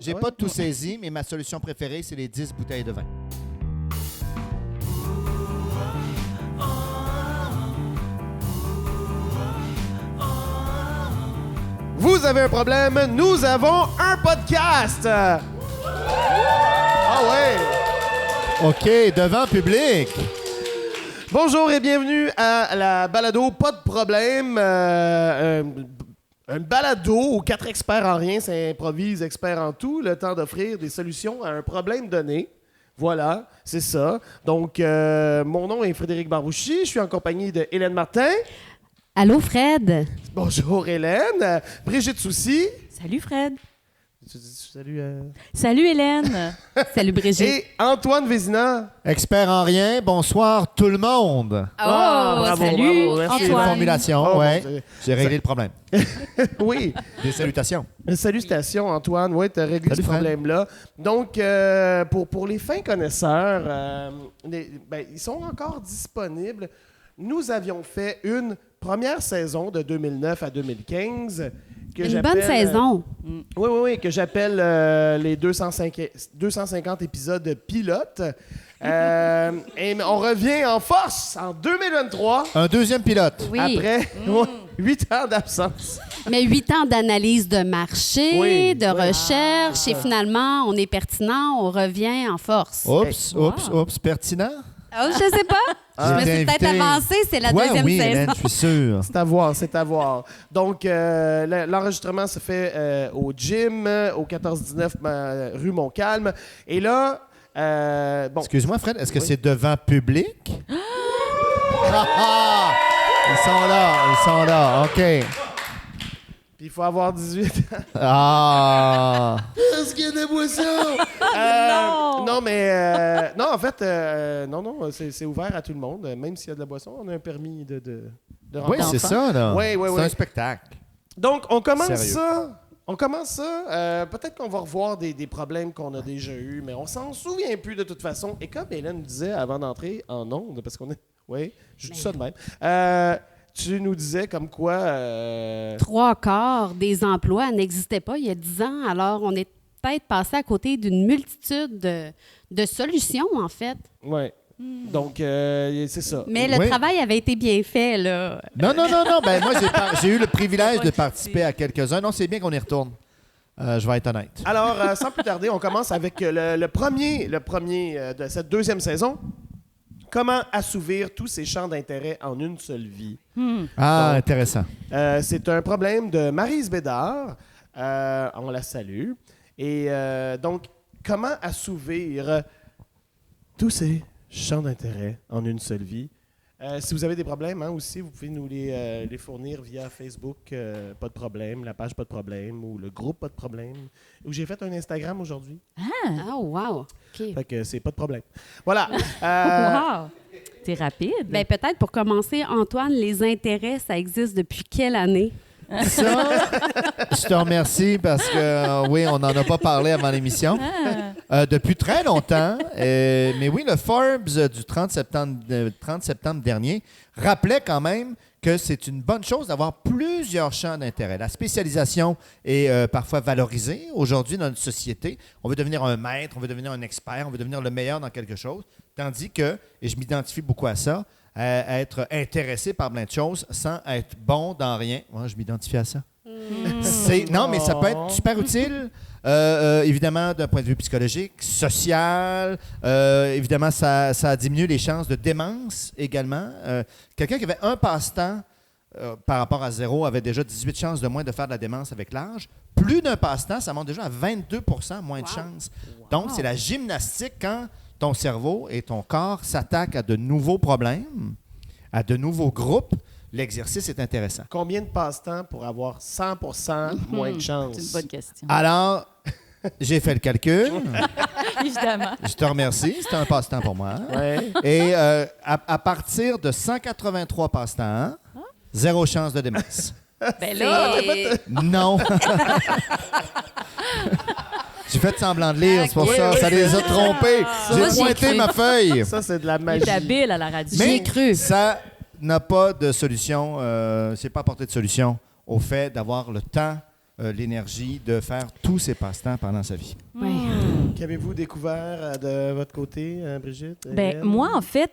J'ai pas tout saisi, mais ma solution préférée, c'est les 10 bouteilles de vin. Vous avez un problème, nous avons un podcast! Ah ouais! OK, devant public. Bonjour et bienvenue à la balado Pas de problème. Un balado où 4 experts en rien s'improvisent experts en tout, le temps d'offrir des solutions à un problème donné. Voilà, c'est ça. Donc, mon nom est Frédéric Barbouchi, je suis en compagnie de Hélène Martin. Allô, Fred? Bonjour Hélène. Brigitte Soucy. Salut Fred. Salut. Salut Hélène. Salut, Brigitte. Et Antoine Vézina. Expert en rien, bonsoir tout le monde. Bravo, salut bravo, merci. C'est une Antoine. formulation, Oh, ouais. bon, c'est- J'ai réglé le problème. Oui. Des salutations. Salutations, Antoine. Oui, tu as réglé Salut, ce Fred. problème-là. Donc, pour les fins connaisseurs, ils sont encore disponibles. Nous avions fait une première saison de 2009 à 2015. Une bonne saison. Oui, que j'appelle les 250 épisodes pilotes. Et on revient en force en 2023, Un deuxième pilote. Oui. après 8 ans d'absence. Mais 8 ans d'analyse de marché, Oui, de oui. recherche, c'est et ça. finalement, on est pertinent, on revient en force. Oups, pertinent. Oh, je sais pas. Je me suis peut-être avancée, c'est la Ouais, deuxième oui, saison. Hélène, je suis sûr. C'est à voir. Donc, l'enregistrement se fait au gym, au 1419 rue Montcalm. Et là, bon, Excuse-moi, Fred, est-ce que Oui. c'est devant public? Ils sont là, OK. puis il faut avoir 18 ans. Ah! Est-ce qu'il y a des boissons? Non, mais... non, en fait, non, c'est ouvert à tout le monde. Même s'il y a de la boisson, on a un permis de Oui, rentrer. c'est ça, là. Oui, C'est oui. un spectacle. Donc, on commence Sérieux. ça. Peut-être qu'on va revoir des problèmes qu'on a déjà eus, mais on s'en souvient plus de toute façon. Et comme Hélène disait avant d'entrer en ondes, parce qu'on est... Oui, je dis ça de même. Tu nous disais comme quoi... 3/4 des emplois n'existaient pas il y a 10 ans, alors on est peut-être passé à côté d'une multitude de solutions, en fait. Oui. Donc, c'est ça. Mais le Oui. travail avait été bien fait, là. Non. Ben, moi, j'ai eu le privilège de participer à quelques-uns. Non, c'est bien qu'on y retourne. Je vais être honnête. Alors, sans plus tarder, on commence avec le premier de cette deuxième saison. Comment assouvir tous ces champs d'intérêt en une seule vie? Ah, Donc, intéressant. C'est un problème de Maryse Bédard. On la salue. Et donc, comment assouvir tous ces champs d'intérêt en une seule vie? Si vous avez des problèmes aussi, vous pouvez nous les fournir via Facebook, pas de problème, la page pas de problème ou le groupe pas de problème. Où j'ai fait un Instagram aujourd'hui. Ah, wow. OK. Fait que c'est pas de problème. Voilà. Wow. T'es rapide. Bien, peut-être pour commencer, Antoine, les intérêts, ça existe depuis quelle année? Ça, je te remercie parce que, oui, on n'en a pas parlé avant l'émission. Depuis très longtemps. Mais oui, le Forbes du 30 septembre dernier rappelait quand même que c'est une bonne chose d'avoir plusieurs champs d'intérêt. La spécialisation est parfois valorisée aujourd'hui dans notre société. On veut devenir un maître, on veut devenir un expert, on veut devenir le meilleur dans quelque chose. Tandis que, et je m'identifie beaucoup à ça, être intéressé par plein de choses sans être bon dans rien. Moi, je m'identifie à ça. Non, mais ça peut être super utile, évidemment, d'un point de vue psychologique, social. Évidemment, ça diminue les chances de démence également. Quelqu'un qui avait un passe-temps par rapport à 0 avait déjà 18 chances de moins de faire de la démence avec l'âge. Plus d'un passe-temps, ça monte déjà à 22 moins de chances. Donc, c'est la gymnastique quand ton cerveau et ton corps s'attaquent à de nouveaux problèmes, à de nouveaux groupes. L'exercice est intéressant. Combien de passe-temps pour avoir 100% moins de chance? C'est une bonne question. Alors, j'ai fait le calcul. Évidemment. Je te remercie. C'était un passe-temps pour moi. Ouais. Et à partir de 183 passe-temps, 0 chance de démence. Ben là, Non. J'ai fait semblant de lire, c'est pour Oui, ça. oui, Ça les a trompés. Ça, J'ai j'y ai pointé cru. ma feuille. Ça, c'est de la il magie. est habile à la radio. J'y ai Mais cru. ça n'a pas de solution. C'est pas apporté de solution au fait d'avoir le temps l'énergie de faire tous ses passe-temps pendant sa vie. Ouais. Qu'avez-vous découvert de votre côté, Brigitte? Ben, Hélène? moi, en fait,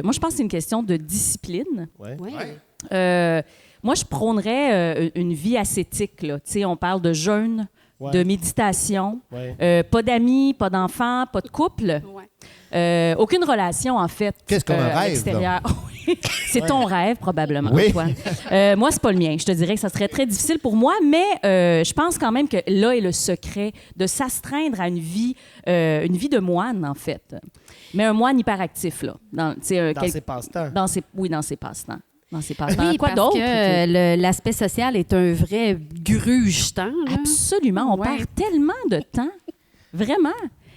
moi, je pense que c'est une question de discipline. Ouais. Ouais. Moi, je prônerais une vie ascétique. Là. Tu sais, on parle de jeûne, Ouais. de méditation, Ouais. pas d'amis, pas d'enfants, pas de couple. Ouais. Aucune relation, en fait. Qu'est-ce comme un à rêve, l'extérieur. C'est ton rêve, probablement, Oui. Antoine. Moi, c'est pas le mien. Je te dirais que ça serait très difficile pour moi, mais je pense quand même que là est le secret de s'astreindre à une vie de moine, en fait. Mais un moine hyperactif, là. Dans Dans ses passe-temps. dans ses passe-temps. Dans ses passe-temps. Oui, Quoi parce d'autre? que l'aspect social est un vrai gruge-temps. là. Absolument. On Ouais. perd tellement de temps. Vraiment.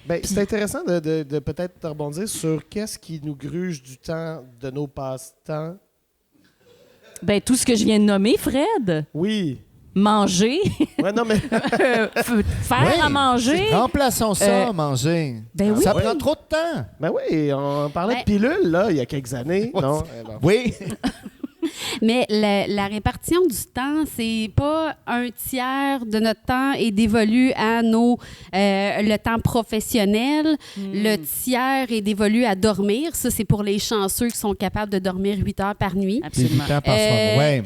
Ben, c'est intéressant de peut-être rebondir sur qu'est-ce qui nous gruge du temps de nos passe-temps. Ben, tout ce que je viens de nommer, Fred. Oui. Manger, Ouais, non, mais faire Oui, à manger. remplaçons ça, manger. Ben oui. Ça prend trop de temps. ben oui, on parlait de Ben- pilules, là, il y a quelques années. Non? Bon. Oui. Mais la répartition du temps, c'est pas un tiers de notre temps est dévolu à le temps professionnel. Le tiers est dévolu à dormir. Ça, c'est pour les chanceux qui sont capables de dormir 8 heures par nuit. Absolument. 8 ans par soir. Ouais.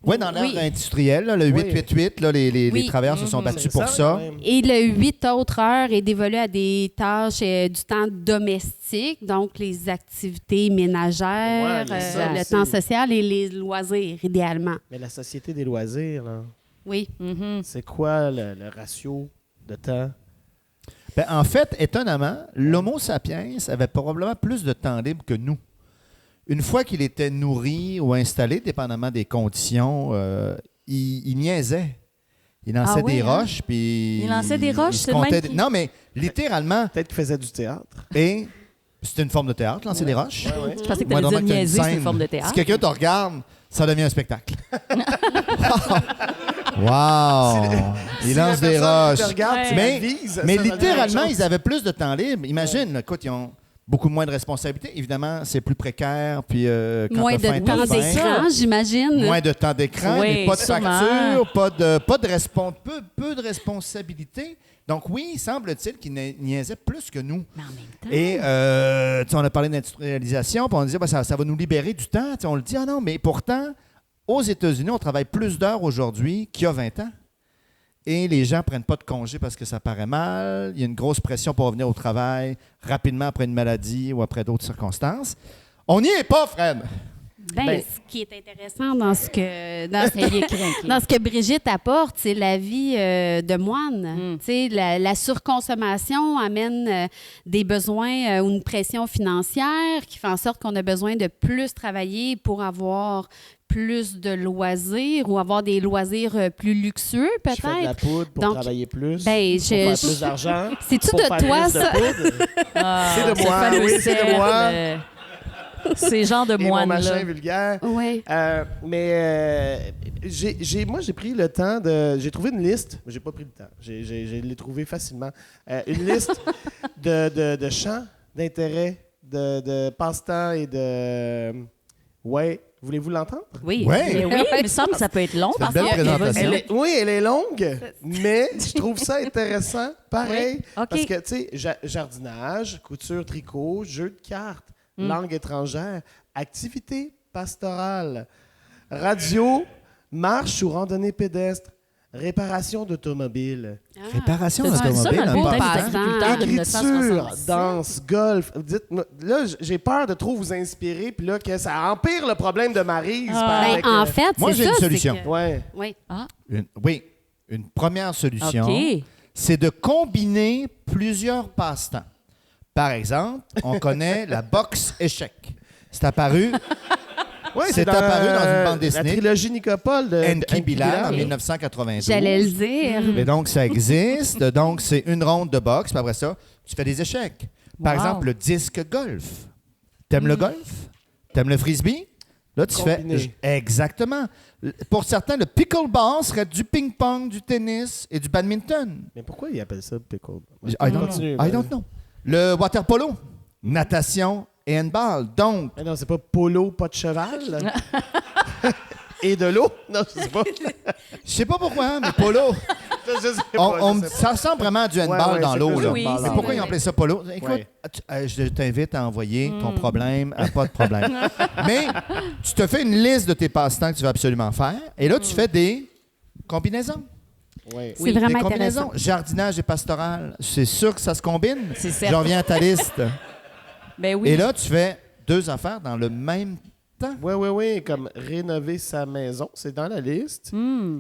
Oui, dans l'ère oui. industrielle, là, le Oui. 888, là, les Oui. travailleurs se sont battus C'est pour ça. quand même. Et le 8 autres heures est dévolu à des tâches du temps domestique, donc les activités ménagères, Ouais, il y a ça le aussi. temps social et les loisirs, idéalement. Mais la Société des loisirs, là, Oui. Mhm. c'est quoi le ratio de temps? Ben, en fait, étonnamment, l'Homo sapiens avait probablement plus de temps libre que nous. Une fois qu'il était nourri ou installé, dépendamment des conditions, il niaisait. Il lançait Ah oui, des hein? roches, puis... Il lançait des roches, il se c'est le même comptait- qui- Non, mais littéralement, Peut-être qu'il faisait du théâtre. et c'était une forme de théâtre, lancer des roches. Ouais, ouais. Je pensais que tu Moi, allais dire normalement, que t'as une niaiser, c'est une scène. forme de Si théâtre. quelqu'un te regarde, ça devient un spectacle. Wow! Il Si lance la des personne roches. te regarde, tu Mais- la vises, Mais ça va littéralement, dire quelque ils avaient plus de temps libre. Imagine, là, écoute, ils ont beaucoup moins de responsabilités. Évidemment, c'est plus précaire. Puis, quand Moins t'as faim, de t'as temps faim. d'écran, j'imagine. Moins de temps d'écran, Oui, mais pas de sûrement. facture, peu de responsabilité. Donc oui, semble-t-il qu'ils niaisaient plus que nous. Mais en même temps. Et tu sais, on a parlé d'industrialisation, puis on disait bah, ça va nous libérer du temps. Tu sais, on le dit, ah non, mais pourtant, aux États-Unis, on travaille plus d'heures aujourd'hui qu'il y a 20 ans. Et les gens ne prennent pas de congé parce que ça paraît mal. Il y a une grosse pression pour revenir au travail rapidement après une maladie ou après d'autres circonstances. On n'y est pas, Fred. Ben, ce qui est intéressant dans ce que dans ce que Brigitte apporte, c'est la vie de moine. Tu sais, la surconsommation amène des besoins ou une pression financière qui fait en sorte qu'on a besoin de plus travailler pour avoir plus de loisirs ou avoir des loisirs plus luxueux, Je fais de la peut-être. poudre pour Donc, travailler plus, ben, pour faire plus d'argent. C'est-tu pour de faire toi, plus de ça? poudre. Ah, C'est de ce moi, fameux oui, c'est de cercle, moi. Ces genres de Et mon moines-là. machin vulgaire. Oui. Moi, j'ai pris le temps de... J'ai trouvé une liste. J'ai pas pris le temps. Je l'ai trouvé facilement. Une liste de champs d'intérêt, de passe-temps et de... Ouais. Voulez-vous l'entendre? Oui. Ouais. Mais oui, il me semble que ça peut être long. C'est une parce belle que- présentation. Oui, elle est longue, mais je trouve ça intéressant. Pareil. Oui, OK. Parce que, tu sais, jardinage, couture, tricot, jeu de cartes, langue étrangère, activité pastorale, radio, marche ou randonnée pédestre, réparation d'automobile, Réparation C'est ça, d'automobile, dans un le bulletin passe-temps. des agriculteurs de écriture, 1966. danse, golf. Dites-moi, là, j'ai peur de trop vous inspirer, puis là, que ça empire le problème de Maryse. Ben, en fait, Moi, c'est j'ai ça. une c'est solution. que- Ouais. Oui. Une première solution, OK. c'est de combiner plusieurs passe-temps. Par exemple, on connaît la boxe échec. C'est apparu Ouais, C'est apparu dans une bande dessinée. La trilogie Nicopole de Enki Bilal en Ok. 1992. J'allais le dire. Et donc, ça existe. Donc, c'est une ronde de boxe. Puis après ça, tu fais des échecs. Par Wow. exemple, le disque golf. T'aimes le golf? T'aimes le frisbee? Là, tu Combiné. fais... Exactement. Pour certains, le pickleball serait du ping-pong, du tennis et du badminton. Mais pourquoi ils appellent ça pickle? I don't Continue, know. I don't know. Le water polo, natation et handball. Donc, Mais non, c'est pas polo, pas de cheval. Et de l'eau? Non, je sais pas. Je sais pas pourquoi, mais polo. Je sais pas. Ça ressemble vraiment à du handball Ouais, dans c'est l'eau. plus Là. Oui, Mais c'est pourquoi vrai. ils ont appelé ça polo? Écoute, Ouais. je t'invite à envoyer ton problème à pas de problème. Mais tu te fais une liste de tes passe-temps que tu vas absolument faire. Et là, tu fais des combinaisons. Ouais. C'est vraiment Des intéressant. combinaisons. Jardinage et pastoral. C'est sûr que ça se combine. C'est certain. J'en viens à ta liste. Ben oui. Et là, tu fais 2 affaires dans le même temps. Oui, comme rénover sa maison, c'est dans la liste.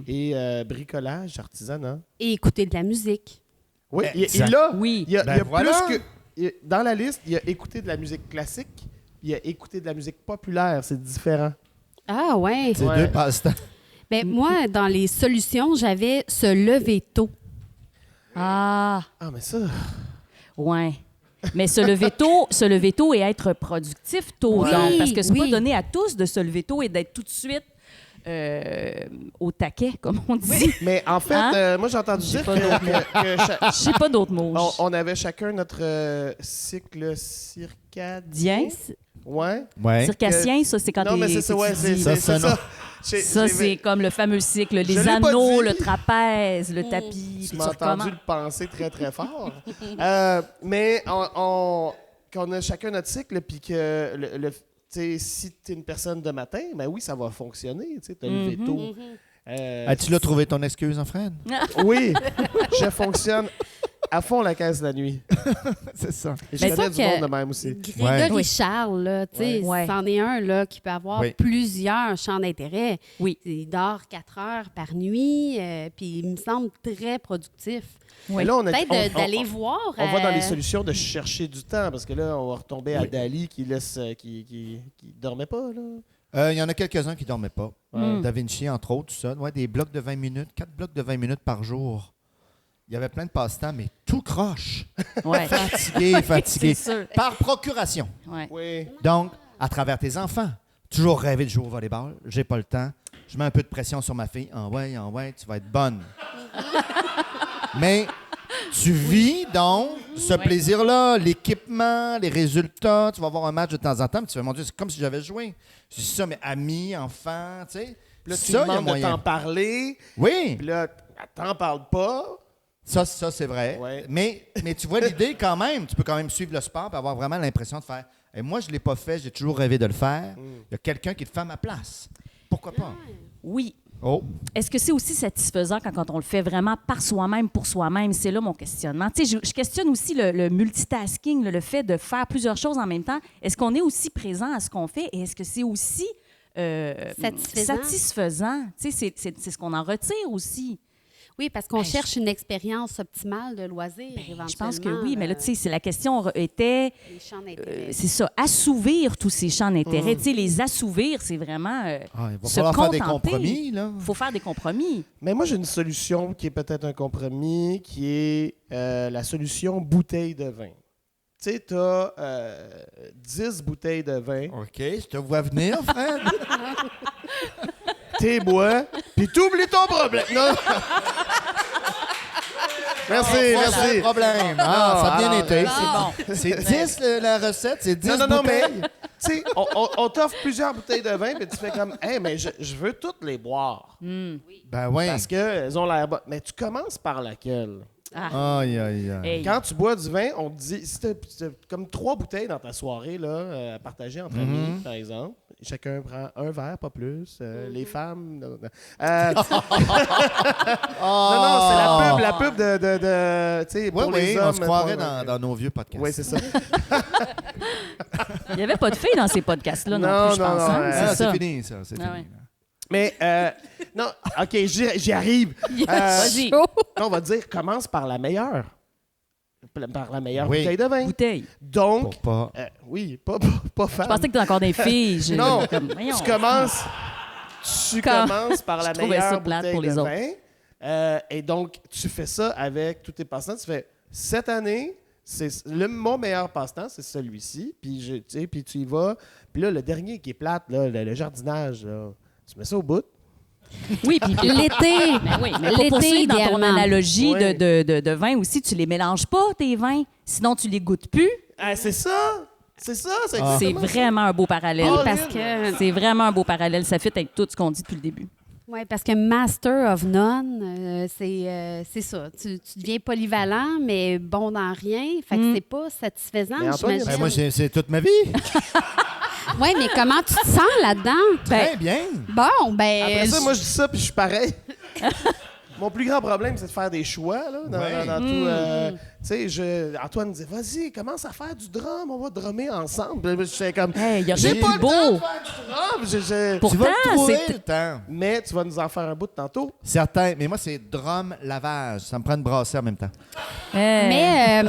Et bricolage, artisanat. Et écouter de la musique. Oui, Exact. et là, Oui. il y a, Ben il y a voilà. plus que... Dans la liste, il y a écouter de la musique classique, il y a écouter de la musique populaire, c'est différent. Ah ouais. C'est Ouais. 2 passe-temps. Ben, moi, dans les solutions, j'avais se lever tôt. Ah, Ah, mais ça... ouais. Mais se lever tôt et être productif tôt, Oui, donc. Parce que c'est pas oui. donné à tous de se lever tôt et d'être tout de suite au taquet, comme on dit. Mais en fait, Hein? moi, j'ai entendu J'ai dire pas d'autres que Je sais pas d'autres mots. on avait chacun notre cycle circadien. Dien, Ouais. Ouais. circassien, ça, c'est quand Non, mais t'es- c'est ça, que ouais, tu c'est dis- Ça, c'est non. ça. Ça, c'est comme le fameux cycle, Je les l'ai pas anneaux, dit. le trapèze, le tapis, Tu puis m'as tu entendu recommences. le penser très, très fort. Mais qu'on a chacun notre cycle, puis que tu sais, si tu es une personne de matin, ben oui, ça va fonctionner. Tu as levé tôt. As-tu là trouvé ton excuse, Fred? Oui, je fonctionne à fond la caisse la nuit. C'est ça. Et je Ben, connais ça du que- monde de même aussi. Grégory Oui. Charles, là, tu sais, Ouais. c'en est un là, qui peut avoir Oui. plusieurs champs d'intérêt. Oui. Il dort 4 heures par nuit, puis il me semble très productif. Mais là, Peut-être d'aller voir. On va dans les solutions de chercher du temps, parce que là, on va retomber à Oui. Dali qui laisse qui dormait pas, là. Il y en a quelques-uns qui ne dormaient pas. Ouais. Da Vinci, entre autres, tout ça. Ouais, des blocs de 20 minutes, 4 blocs de 20 minutes par jour. Il y avait plein de passe-temps, mais tout croche. Ouais. Fatigué. C'est sûr. Par procuration. Ouais. Oui. Donc, à travers tes enfants. Toujours rêver de jouer au volleyball. J'ai pas le temps. Je mets un peu de pression sur ma fille. Ah ouais, tu vas être bonne. Mais tu vis donc ce plaisir-là, l'équipement, les résultats. Tu vas voir un match de temps en temps, puis tu vas, mon Dieu, c'est comme si j'avais joué. C'est ça, mais amis, enfants, tu sais. Puis là, tu Ça, il y a demandes de moyen. t'en parler, Oui, puis là, t'en parles pas. ça c'est vrai. Ouais. Mais tu vois l'idée quand même. Tu peux quand même suivre le sport et avoir vraiment l'impression de faire. Et moi, je ne l'ai pas fait, j'ai toujours rêvé de le faire. Il y a quelqu'un qui le fait à ma place. Pourquoi pas? Oui. Oh. Est-ce que c'est aussi satisfaisant quand on le fait vraiment par soi-même, pour soi-même? C'est là mon questionnement. Tu sais, je questionne aussi le multitasking, le fait de faire plusieurs choses en même temps. Est-ce qu'on est aussi présent à ce qu'on fait et est-ce que c'est aussi satisfaisant? Tu sais, c'est ce qu'on en retire aussi. Oui, parce qu'on cherche une expérience optimale de loisir, éventuellement. Je pense que oui, mais là, tu sais, c'est la question était, les champs d'intérêt. c'est ça, assouvir tous ces champs d'intérêt. Tu sais, les assouvir, c'est vraiment Il va se falloir faire des contenter. compromis, là. Il faut faire des compromis. Mais moi, j'ai une solution qui est peut-être un compromis, qui est la solution bouteille de vin. Tu sais, tu as 10 bouteilles de vin, OK, je te vois venir, Fred. t'es bois, puis t'oublies ton problème. Non. Merci, Voilà merci. le problème. Ah, ça a bien alors, été. Ah, C'est 10 la recette, c'est 10 Non, mais bouteilles. tu sais, on t'offre plusieurs bouteilles de vin, puis tu fais comme, hey, mais je veux toutes les boire. Ben oui. Parce qu'elles ont l'air bonnes. Mais tu commences par laquelle? Aïe, aïe, aïe. Hey. Quand tu bois du vin, on te dit, si t'as comme 3 bouteilles dans ta soirée, là, à partager entre amis, par exemple, chacun prend un verre, pas plus. Les femmes... Non, non. Non, c'est la pub de tu sais, Oui, pour les oui, hommes. on se croirait pour- dans nos vieux podcasts. Oui, c'est ça. Il n'y avait pas de filles dans ces podcasts-là non, Non, plus, je non, pense. non, hein? ouais. Ah, C'est ça. c'est fini, ça. C'est Ah, fini. ouais. là. Mais, non, OK, j'y arrive. Vas-y, On va dire, commence par la meilleure. Par la meilleure Oui. bouteille de vin. bouteille. Donc, Pour pas... oui, pas femme. Je pensais que tu encore des filles. Non, Voyons. tu commences par la Je trouvais ça meilleure plate bouteille pour les de autres. vin. Et donc, tu fais ça avec tous tes passe-temps. Tu fais, cette année, mon meilleur passe-temps, c'est celui-ci. Puis puis tu y vas. Puis là, le dernier qui est plate, là, le jardinage, là, tu mets ça au bout. Oui, puis L'été. Mais oui, mais pour L'été, poursuivre dans ton idéalement. analogie Oui. de vin aussi, tu les mélanges pas, tes vins. Sinon, tu les goûtes plus. Ah, c'est ça! C'est ça, c'est Ah. C'est exactement ça. vraiment un beau parallèle. Oh, Parce que, C'est vraiment un beau parallèle. Ça fit avec tout ce qu'on dit depuis le début. ouais, parce que Master of None, c'est ça. Tu deviens polyvalent, mais bon dans rien. Fait que c'est pas satisfaisant, Mais Antoine, j'imagine. Ben, moi, c'est toute ma vie. Oui, mais comment tu te sens là-dedans? Très bien. Bon, ben. Après ça, moi, je dis ça, puis je suis pareil. Mon plus grand problème, c'est de faire des choix là, dans tout. Tu sais, Antoine me dit, vas-y, commence à faire du drum, on va drummer ensemble. Puis je suis comme, Hey, il y a j'ai rien pas de le beau. temps de faire du drum. Tu Pourtant, vas le trouver, c'est- le temps. Mais tu vas nous en faire un bout de tantôt. Certain. Mais moi, c'est drum lavage. Ça me prend une brassée en même temps. Mais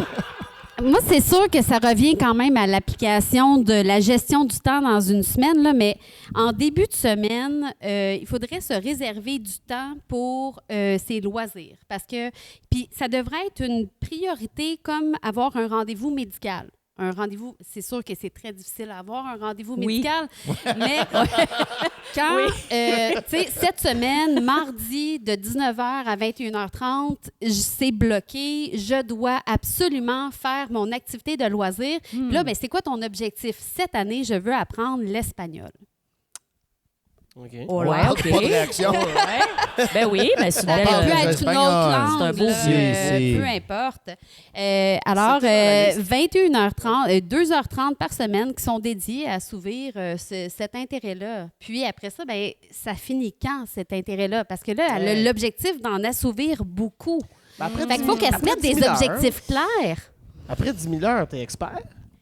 moi, c'est sûr que ça revient quand même à l'application de la gestion du temps dans une semaine, là, mais en début de semaine, il faudrait se réserver du temps pour ses loisirs. Parce que, puis ça devrait être une priorité comme avoir un rendez-vous médical. Un rendez-vous, c'est sûr que c'est très difficile à avoir, un rendez-vous Oui. médical, mais quand, tu sais, cette semaine, mardi, de 19h à 21h30, c'est bloqué, je dois absolument faire mon activité de loisir. Puis là, ben, c'est quoi ton objectif? Cette année, je veux apprendre l'espagnol. OK. Ouais, Pas OK. de réaction. Ouais. Ben oui, mais c'est une Ça belle... peut les être une Espagnols. autre langue, C'est un beau là, c'est- peu importe. Alors, C'est tout 21h30, 2h30 par semaine qui sont dédiés à assouvir cet intérêt-là. Puis après ça, ben, ça finit quand, cet intérêt-là? Parce que là, elle a l'objectif d'en assouvir beaucoup. Ben, après Fait qu'il faut qu'elle se après mette des 10 000 heures, objectifs clairs. Après 10 000 heures, t'es expert.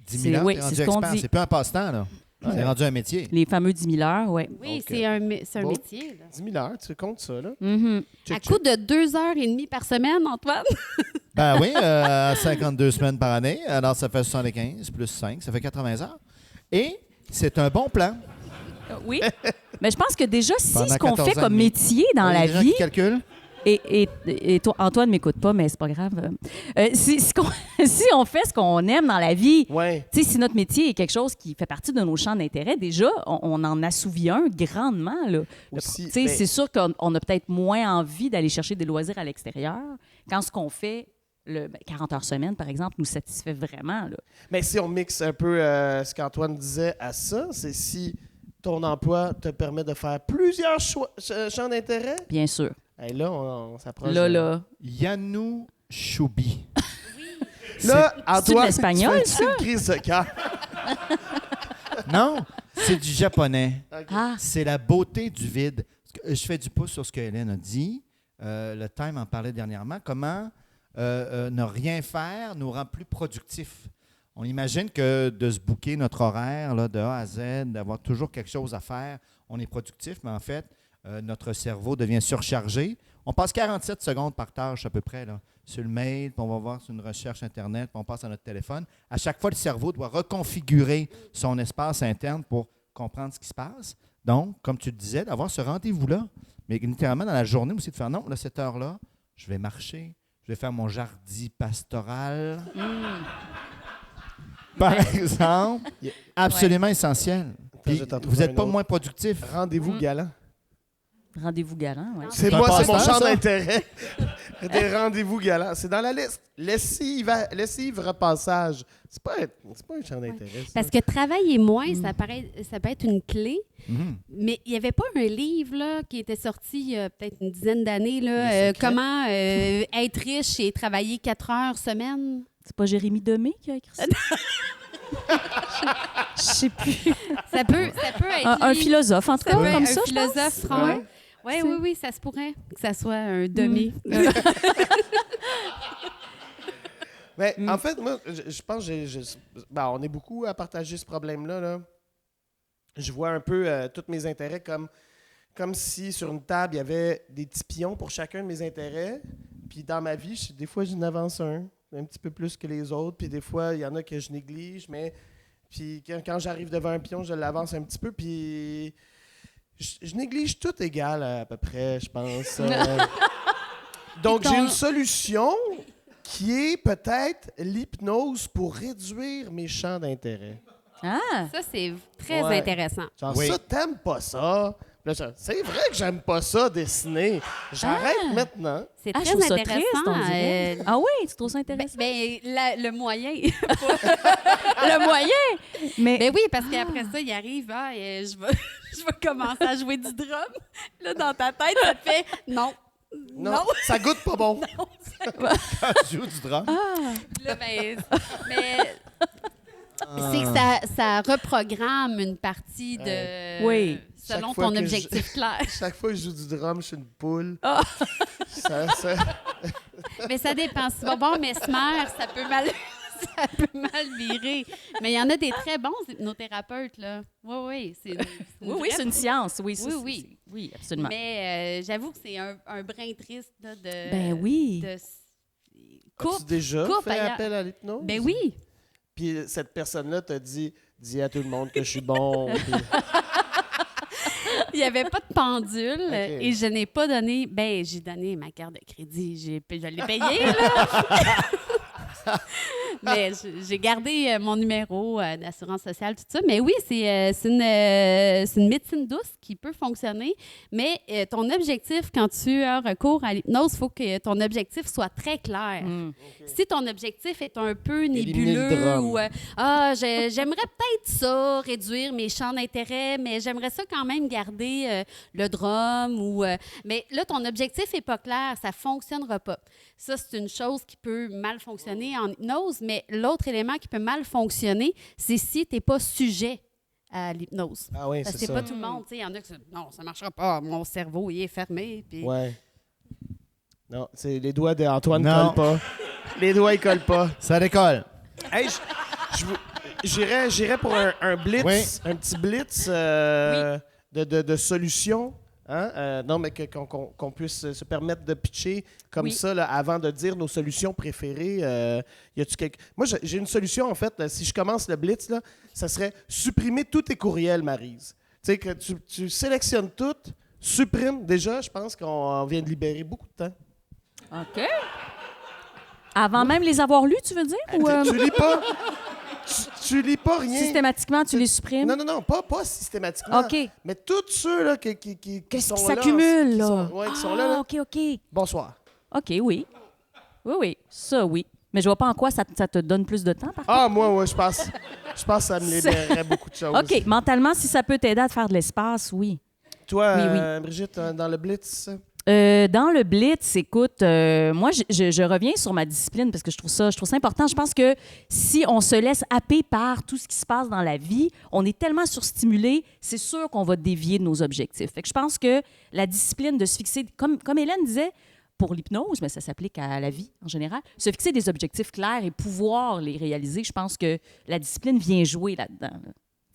10 C'est- 000 ans, oui, t'es c'est rendu ce qu'on expert. dit. C'est plus un passe-temps, là. C'est rendu un métier. Les fameux 10 000 heures, oui. Oui, Donc, c'est un bon. métier. Là. 10 000 heures, tu comptes ça, là. Mhm. Check, À coup de 2h30 par semaine, Antoine? Ben oui, 52 semaines par année. Alors, ça fait 75 plus 5, ça fait 80 heures. Et c'est un bon plan. Oui. Mais je pense que déjà, si Pendant ce qu'on 14 fait ans comme et demi. métier dans Il y a la des gens vie, qui calculent. et toi, Antoine m'écoute pas, mais c'est pas grave. Si on fait ce qu'on aime dans la vie, Ouais. tu sais, si notre métier est quelque chose qui fait partie de nos champs d'intérêt, déjà, on en assouvit un grandement. Là. Aussi, Tu sais, ben- c'est sûr qu'on a peut-être moins envie d'aller chercher des loisirs à l'extérieur quand ce qu'on fait, 40 heures semaine, par exemple, nous satisfait vraiment. Là. Mais si on mixe un peu ce qu'Antoine disait à ça, c'est si ton emploi te permet de faire plusieurs champs d'intérêt, Bien sûr. et là, on s'approche. Là. Yanou Choubi. Là, C'est-tu de Antoine, l'espagnol, tu fais une crise de cœur. Non, c'est du japonais. Ah, C'est la beauté du vide. Je fais du pouce sur ce que Hélène a dit. Le Time en parlait dernièrement. Comment ne rien faire nous rend plus productifs. On imagine que de se booker notre horaire là, de A à Z, d'avoir toujours quelque chose à faire, on est productif, mais en fait, notre cerveau devient surchargé. On passe 47 secondes par tâche à peu près là, sur le mail, puis on va voir sur une recherche Internet, puis on passe à notre téléphone. À chaque fois, le cerveau doit reconfigurer son espace interne pour comprendre ce qui se passe. Donc, comme tu le disais, d'avoir ce rendez-vous-là, mais littéralement dans la journée aussi, de faire non, là, cette heure-là, je vais marcher, je vais faire mon jardin pastoral. Par exemple, absolument essentiel. Puis, je t'en trouve vous n'êtes un pas autre. moins productif. Rendez-vous galant. rendez-vous garant, oui. C'est un moi, c'est mon passe-temps, champ ça? d'intérêt. Des rendez-vous galants. C'est dans la liste. Lessive, repassage. C'est pas un champ d'intérêt. ça. Parce que travailler moins, ça peut être une clé. Mhm. Mais il n'y avait pas un livre là, qui était sorti il y a peut-être une dizaine d'années. Là, Le secret. comment être riche et travailler 4 heures semaine? C'est pas Jérémy Demé qui a écrit ça? Je sais plus. Ça peut être Un lui. philosophe, en tout cas, Ça peut être comme un ça. philosophe français. Oui, ça se pourrait que ça soit un demi. Mais en fait, moi, je pense que on est beaucoup à partager ce problème-là. Là. Je vois un peu tous mes intérêts comme si sur une table, il y avait des petits pions pour chacun de mes intérêts. Puis dans ma vie, des fois, j'en avance un petit peu plus que les autres. Puis des fois, il y en a que je néglige. Mais puis quand j'arrive devant un pion, je l'avance un petit peu. Puis je néglige tout égal à peu près, je pense. Donc, j'ai une solution qui est peut-être l'hypnose pour réduire mes champs d'intérêt. Ah! Ça, c'est très Ouais. intéressant. Genre, Oui. ça, t'aimes pas ça. Là, c'est vrai que j'aime pas ça, dessiner. J'arrête maintenant. C'est Ah, très je trouve ça intéressant. triste, on dirait. Ah oui, tu trouves ça intéressant? Le moyen. Le moyen! Mais Ben oui, parce qu'après ça, il arrive, je vais commencer à jouer du drum. Là, dans ta tête, ça te fait non. Non, ça goûte pas bon. Quand tu joues du drum. Là, mais c'est que ça reprogramme une partie de. Oui. Selon Chaque fois ton que objectif clair. Chaque fois que je joue du drum, je suis une poule. Ah. Ça... Mais ça dépend. Si tu vas voir Mesmer, ça peut mal virer. Mais il y en a des très bons hypnothérapeutes, là. Oui. c'est une science. Oui, Oui, absolument. Mais j'avoue que c'est un brin triste là, de. Ben oui. As-tu déjà fait ailleurs. appel à l'hypnose? Ben oui. Puis cette personne-là t'a dit, dis à tout le monde que je suis bon. Puis... Il n'y avait pas de pendule Ok. et je n'ai pas donné. Ben, j'ai donné ma carte de crédit. Je l'ai payée, là. Mais j'ai gardé mon numéro d'assurance sociale, tout ça. Mais oui, c'est une médecine douce qui peut fonctionner. Mais ton objectif, quand tu as recours à l'hypnose, il faut que ton objectif soit très clair. Si ton objectif est un peu Éliminer le nébuleux drum. ou j'aimerais peut-être ça, réduire mes champs d'intérêt, mais j'aimerais ça quand même garder le drum mais là, ton objectif n'est pas clair, ça ne fonctionnera pas. Ça, c'est une chose qui peut mal fonctionner en hypnose, mais l'autre élément qui peut mal fonctionner, c'est si tu n'es pas sujet à l'hypnose. Ah oui, Parce que c'est c'est ça. pas tout le monde. Il y en a qui disent non, ça ne marchera pas, mon cerveau il est fermé. Puis... Ouais. Non, c'est les doigts d'Antoine ne Non. collent pas. Les doigts, ils collent pas. Ça décolle. Hey, j'irais pour un blitz, Oui. un petit blitz de solutions. Hein? Non, mais qu'on puisse se permettre de pitcher comme Oui. ça là, avant de dire nos solutions préférées. Y a-tu quelque... Moi, j'ai une solution, en fait. Là, si je commence le blitz, là, ça serait supprimer tous tes courriels, Maryse. Tu sais, que tu sélectionnes tout, supprime. Déjà, je pense qu'on vient de libérer beaucoup de temps. OK. Avant même les avoir lus, tu veux dire? Ou, Tu lis pas... Tu lis pas rien. systématiquement, tu les supprimes? Non, pas systématiquement. OK. Mais tous ceux là, qui Qu'est-ce sont qui là, s'accumule, là? qui sont là. OK. Bonsoir. OK, oui. Oui. Ça, oui. Mais je vois pas en quoi ça te donne plus de temps, par contre. Ah, moi, je pense que ça me libérerait beaucoup de choses. OK. Mentalement, si ça peut t'aider à te faire de l'espace, oui. Toi, Oui. Brigitte, dans le Blitz? Dans le Blitz, écoute, moi, je reviens sur ma discipline parce que je trouve ça important. Je pense que si on se laisse happer par tout ce qui se passe dans la vie, on est tellement surstimulé, c'est sûr qu'on va dévier de nos objectifs. Fait que je pense que la discipline de se fixer, comme Hélène disait, pour l'hypnose, mais ça s'applique à la vie en général, se fixer des objectifs clairs et pouvoir les réaliser, je pense que la discipline vient jouer là-dedans.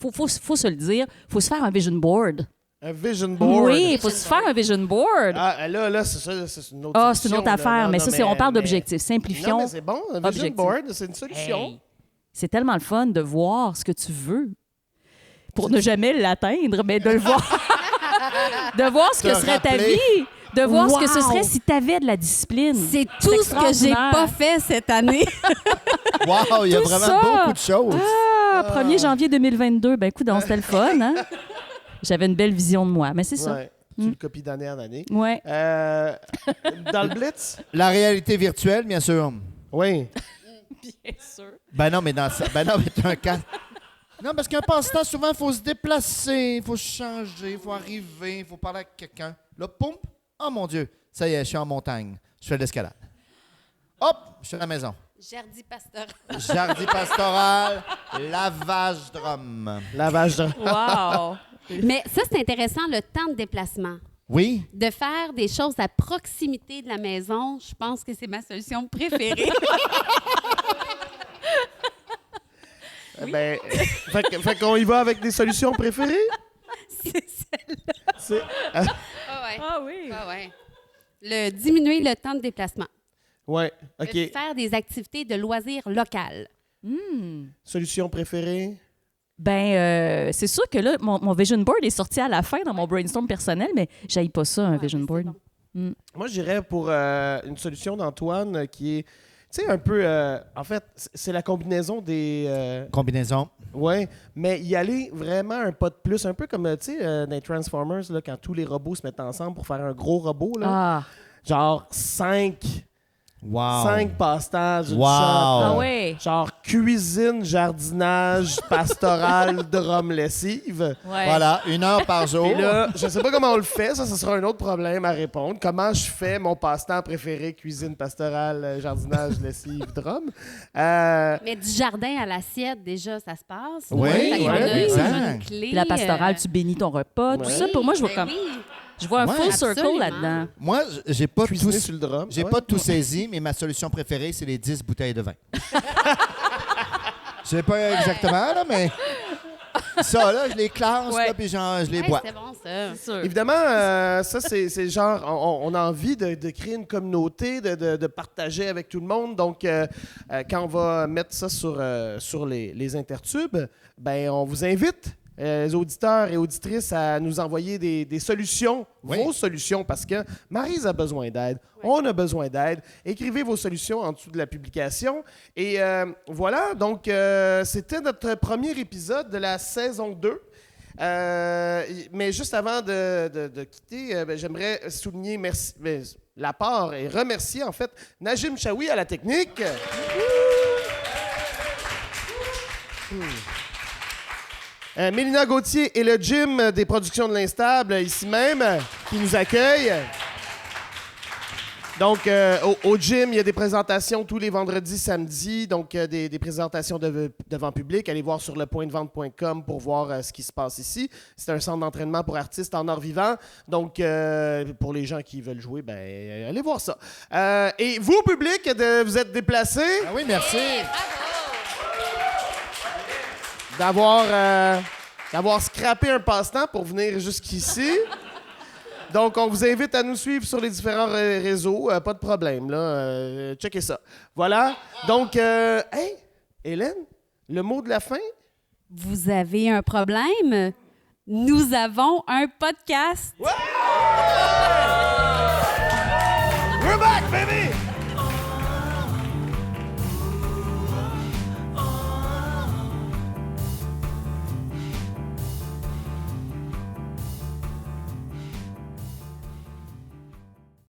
Faut se le dire. Faut se faire un vision board. Un vision board. Oui, il faut se faire un vision board. Ah, là, c'est ça, c'est une autre Ah, c'est une autre solution, là. affaire, Non, mais non, ça, on parle mais- d'objectifs. Simplifions. Non, mais c'est bon, un vision Objectif. board, c'est une solution. Hey, c'est tellement le fun de voir ce que tu veux pour ne jamais l'atteindre, mais de le voir. De voir ce que Te serait ta rappeler. vie. De voir ce que ce Wow. serait si tu avais de la discipline. C'est tout ce que j'ai extraordinaire. pas fait cette année. Wow, il y a Tout vraiment ça. beaucoup de choses. Ah, 1er janvier 2022. Ben, écoute, c'était le fun, hein? J'avais une belle vision de moi, mais c'est ça. Ouais, tu le copies d'année en année. Ouais. Dans le Blitz? La réalité virtuelle, bien sûr. Oui. Bien sûr. Ben non, mais t'as un cas. Non, parce qu'un passe-temps, souvent, il faut se déplacer, il faut changer, il faut arriver, il faut parler avec quelqu'un. Là, poum, oh mon Dieu, ça y est, je suis en montagne, je fais de l'escalade. Hop, je suis à la maison. Jardi pastoral. Jardin pastoral, lavage drum. Lavage de... Wow. Mais ça, c'est intéressant, le temps de déplacement. Oui, De faire des choses à proximité de la maison, je pense que c'est ma solution préférée. Ben, fait qu'on y va avec des solutions préférées? C'est celle-là. C'est... Ah ouais. Ah oui. Ah ouais. Diminuer le temps de déplacement. Ouais, OK. Faire des activités de loisirs locales. Solution préférée? Ben, c'est sûr que là, mon vision board est sorti à la fin dans mon brainstorm personnel, mais j'aille pas ça, un Ouais, vision mais c'est board. bon. Moi, je dirais pour une solution d'Antoine qui est sais, un peu... en fait, c'est la combinaison des... Combinaison. Oui, mais y aller vraiment un pas de plus, un peu comme, tu sais, dans les Transformers, là, quand tous les robots se mettent ensemble pour faire un gros robot, là. Ah, Genre 5 Wow. passe-temps d'une Wow. shot. ah ouais. Genre cuisine, jardinage, pastoral, drum, lessive. Ouais. Voilà, 1 heure par jour. Et là, je sais pas comment on le fait, ça sera un autre problème à répondre. Comment je fais mon passe-temps préféré, cuisine, pastorale, jardinage, lessive, drum? Mais du jardin à l'assiette, déjà, ça se passe. Oui, Fait qu'on a oui, déjà exact. une clé. Puis la pastorale, tu bénis ton repas, tout Ouais. ça. Pour moi, je vois Ben comme... oui. Je vois un Ouais, full circle absolument. là-dedans. Moi, j'ai pas Cuisiner tout, sur le drum. j'ai ouais. pas tout saisi, mais ma solution préférée, c'est les 10 bouteilles de vin. Je sais pas exactement, là, mais ça, là, je les classe, Ouais. là, puis genre, je les Hey, bois. c'est bon, ça. C'est sûr. Évidemment, ça, c'est genre, on a envie de créer une communauté, de partager avec tout le monde. Donc, quand on va mettre ça sur les intertubes, ben, on vous invite, les auditeurs et auditrices, à nous envoyer des solutions, Oui. vos solutions, parce que Maryse a besoin d'aide, on a besoin d'aide. Écrivez vos solutions en dessous de la publication. Et voilà, donc, c'était notre premier épisode de la saison 2. Mais juste avant de quitter, j'aimerais souligner l'apport et remercier en fait Najim Chaoui à la technique. Mélina Gauthier et le gym des productions de l'Instable, ici même, qui nous accueillent. Donc, au gym, il y a des présentations tous les vendredis, samedis. Donc, des présentations devant public. Allez voir sur lepointdevente.com pour voir ce qui se passe ici. C'est un centre d'entraînement pour artistes en art vivant. Donc, pour les gens qui veulent jouer, ben, allez voir ça. Et vous, public, vous êtes déplacés Ah oui, merci. d'avoir scrappé un passe-temps pour venir jusqu'ici. Donc, on vous invite à nous suivre sur les différents réseaux. Pas de problème, là. Checkez ça. Voilà. Donc, hey, Hélène, le mot de la fin? Vous avez un problème? Nous avons un podcast. Ouais!